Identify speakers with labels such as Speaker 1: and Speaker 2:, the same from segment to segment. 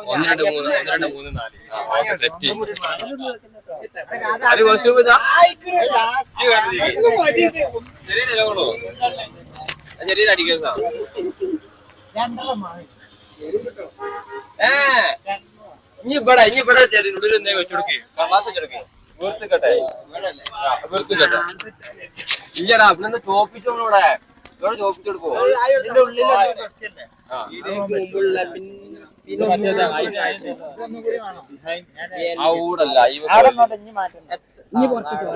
Speaker 1: ഒന്ന് രണ്ട് മൂന്ന് നാല് സെറ്റ് അത് കോസ്റ്റ്യൂം ചെറിയ അടിക്കുന്ന ഇനി ഇവിടെ ഉള്ളിൽ എന്തേ വെച്ചുകൊടുക്കേ കള്ളാസ് വെച്ചെടുക്കേ വീർത്തിക്കട്ടെ ഇല്ലടാ ഇവിടെ ചോപ്പിച്ചോളൂടെ ഇവിടെ ചോപ്പിച്ചെടുക്കോ ആ ഊടല്ല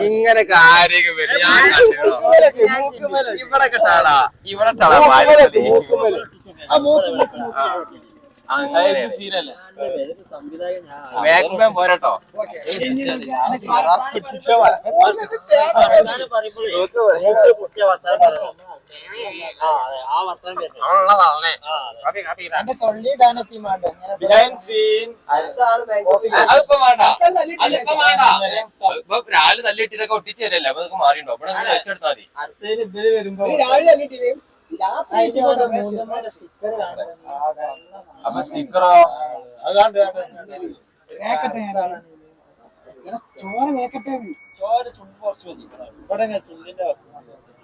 Speaker 1: ഇങ്ങനെ കാര്യങ്ങൾ ഇവിടെ കെട്ടാടാ ഇവിടെ വേഗം പോരട്ടോ രാവിലെ തല്ലിട്ടിട്ടൊക്കെ ഒട്ടിച്ചു തരല്ലേ അപ്പൊ അതൊക്കെ മാറിയുണ്ടോ അവിടെ വെച്ചെടുത്താൽ മതി. അപ്പൊ സ്റ്റിക്കറോ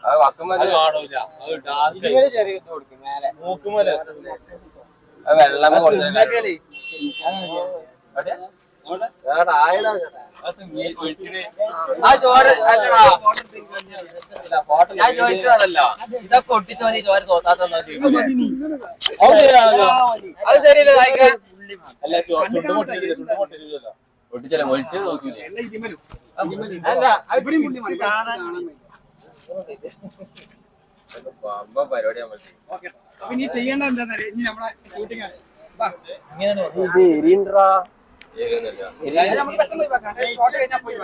Speaker 1: അത് വക്കുമല കാണൂല വെള്ളം കൊടുത്തു ആ ചോറ് അല്ലടാ ഞാൻ ചോദിച്ചതല്ല ഇതൊക്കെ ഒട്ടിച്ചോനെ ചോര തോത്താത്ത അത് ശരിയല്ലേ വായിക്കാൻ ഒട്ടിച്ചല്ലേ ഒളിച്ച് നോക്കൂലേ പരിപാടി
Speaker 2: ഇനി ചെയ്യേണ്ട എന്താ ഇനി നമ്മളെ ഷൂട്ടിംഗ്
Speaker 1: ഇങ്ങനെയാണ്
Speaker 2: പെട്ടെന്ന് പോയി